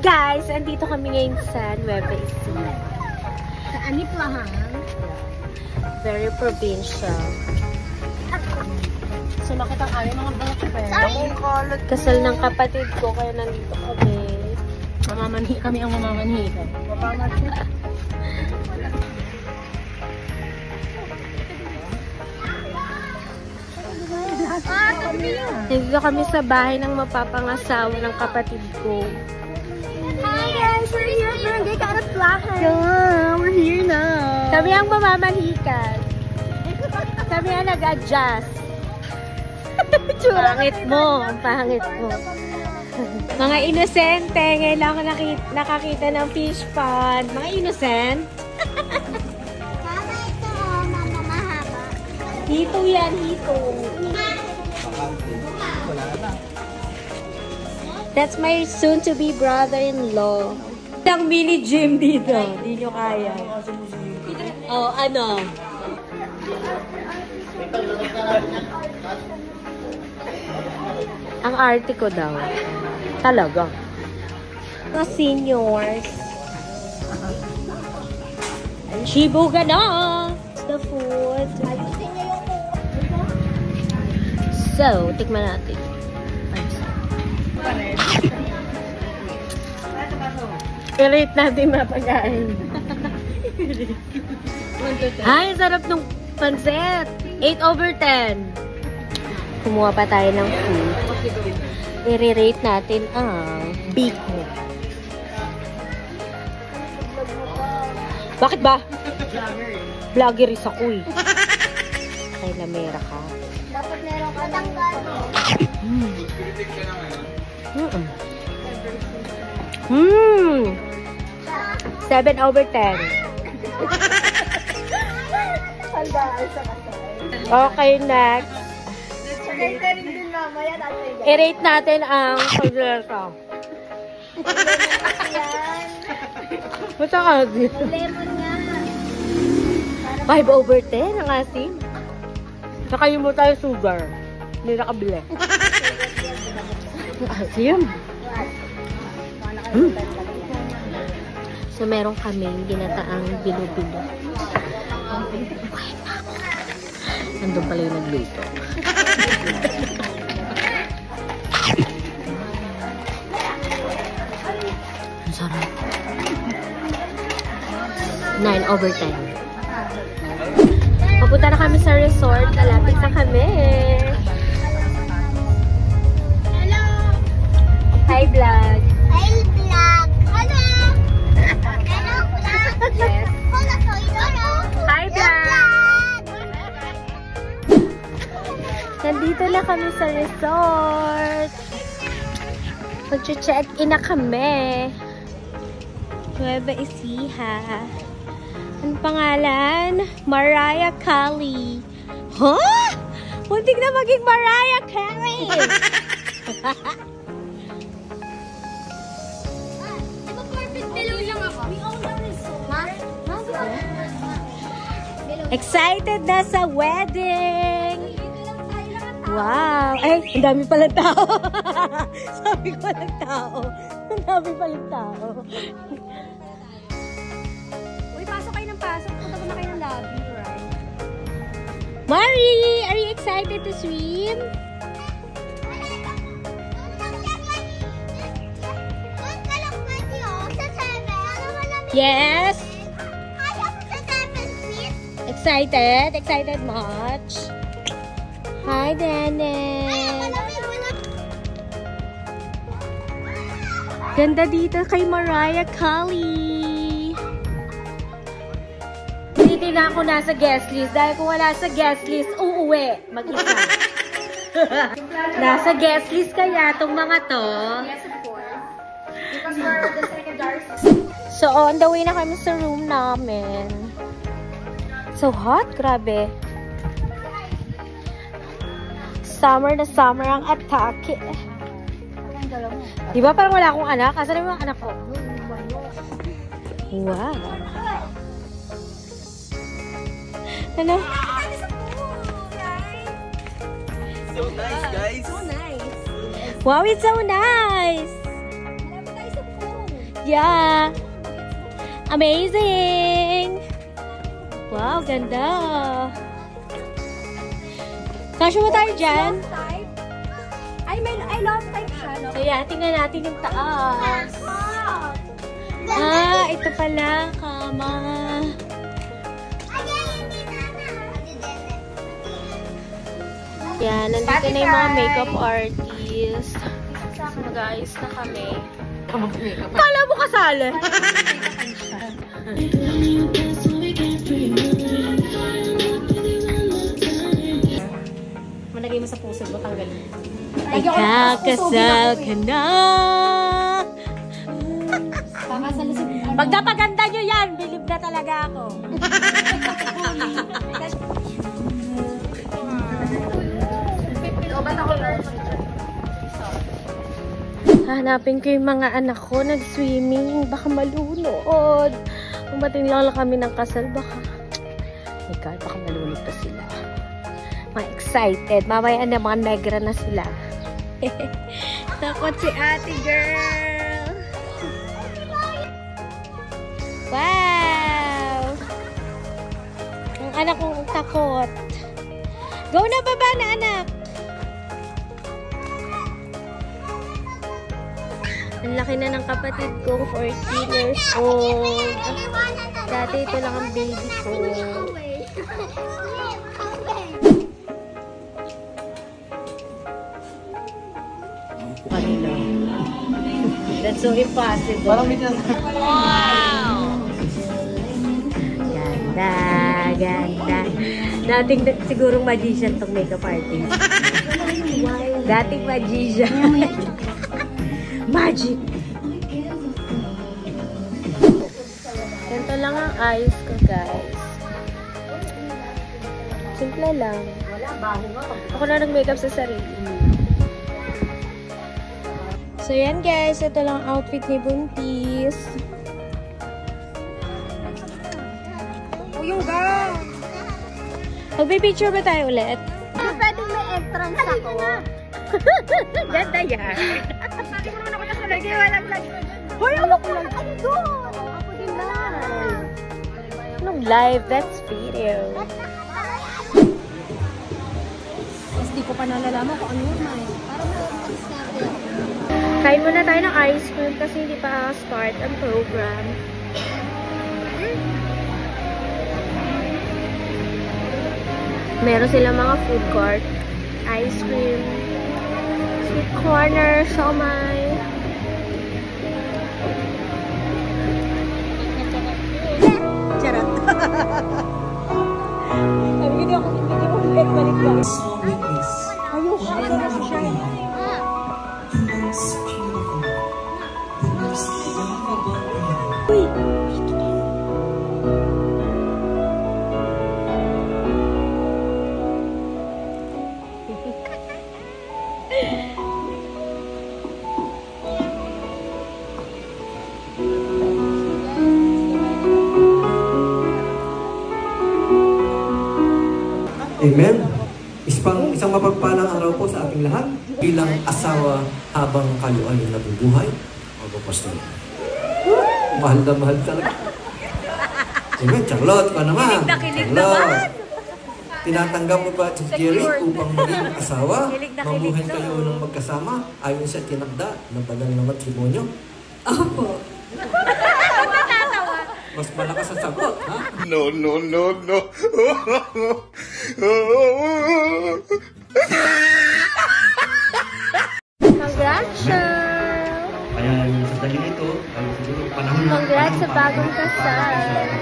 Guys, andito kami ngayon sa Nueva Ecija. Sa Aniplahan. Very provincial. Sumakit ang aming mga boyfriend. Kasal ng kapatid ko, kaya nandito kami. Kami ang mamamanhi. Nandito kami sa bahay ng mapapangasawa ng kapatid ko. Hi guys, we're here at Barangay Aniplahan. Yeah, we're here now. Kami ang mamamanikan. Kami ang nag-adjust. Pangit mo. Ang pangit mo. Mga inosente. Ngayon lang ako nakakita ng fish pond. Mga innocent. Mama, ito mama mahaba. Hito yan, hito. That's my soon-to-be brother-in-law. Isang mini gym dito. Hindi nyo kaya. Oh, ano? Ang arte ko daw. Talaga. Mga seniors. Shibuga na! The food. So, tikman natin. I-rate natin na pagkain. Ay, sarap ng pansit. 8/10. Kumuha pa tayo ng food. I-rate natin ang biko. Bakit ba? Vloggeris ako eh. Ay, lamera ka. Dapat meron ka tanggal. 7/10. Okay, next. I-rate natin ang paglalasa. Basta kasi. Lemon nga. 5/10 ang asin. Saka yun mo tayo sugar. Hindi nakabili. Asim. So, meron kaming ginataang bilo-bilo. Nandun pala yung nagluto. Ang sarap. 9/10. Papunta na kami sa resort. Malapit na kami. Hello. Hi, vlog. Hi, vlog. Hello. Hello, vlog. Yes. Hello. Hi, vlog. Nandito na kami sa resort. Mag-check-in na kami. Nueva Ecija. Ang pangalan? Mariah Carey. Huh? Muntik na maging Mariah Carey. Diba perfect below lang ako? We own the resort. Excited na sa wedding. Wow. Ay, ang dami palang tao. Sabi ko lang tao. Ang dami palang tao. Uy, pasok kayo ng pasok. Punta ko na kayo ng lobby, right? Mari, are you excited to swim? Yes. Excited? Excited much? Hi, Dennis. Ganda dito kay Mariah Carey. Hindi na ako nasa guest list dahil kung wala sa guest list, uuwi. Mag-isa. Nasa guest list kaya itong mga to. Yes, of course. Because we're the secondary. So, on the way na kami sa room namin. So hot, grabe. Summer na summer ang atake. Diba parang wala akong anak? Asan na yung mga anak ko? Wow. Ano? So nice, guys. So nice. Wow, it's so nice. Marami tayo sa pool. Yeah! Amazing! Wow, ganda! Kasya mo tayo dyan? I love type siya. No? So yan, tingnan natin yung taas. Ah, ito pala, kama. Yan, nandito na yung mga makeup artists. Mag-aayos na kami. Kala mo kasali? Managay mo sa puso mo, tanggalin. Ikakasal ka na. Pag napaganda nyo yan, bilib na talaga ako. Hanapin ko yung mga anak ko nag-swimming. Baka malunod. Umating lang kami ng kasal. Baka malunod pa sila. Mga excited. Mamaya na mga negra na sila. Takot si ate girl. Wow! Ang anak kong takot. Go na baba na anak. Ang laki na ng kapatid ko, 14 years old. Dati ito lang ang baby ko. That's so impossible. Wow! Ganda, ganda. Dating sigurong magician tong makeup artist. Dating magician. Magic! Ganito lang ang eyes ko, guys. Simple lang. Ako na nag-makeup sa sarili. So, yan guys. Ito lang ang outfit ni Buntis. Oh, yung gown! Magpipicture ba tayo ulit? Pwede may entrance ako. Ganda yan. Lagi, walang vlog. Hoy, ako lang. Ano doon? Ako din lang. Anong live? That's video. Kasi di ko pa nalalaman kung ano yun, May. Kain muna tayo ng ice cream kasi hindi pa start ang program. Meron silang mga food court. Ice cream. Sweet corner. Siomai. Charot. Sabi ko, hindi ako balik-balik. Ayoko ka siya. Uy! Amen. Isang mapagpalang araw po sa ating lahat bilang asawa habang kayo ay nabubuhay. Opo, Pastor. Mahal na mahal talaga. Amen. Charlotte ka naman. Charlotte. Tinatanggap mo ba si Jerry upang maging asawa? Mamuhay kayo ng magkasama ayon sa tinakda ng banal na matrimonyo? Opo. Mas malakas ang sagot, ha? No, no, no, no. Congrats, Cheryl! Kaya sa dali ito, ay siguro panahon na. Congrats sa bagong kasal!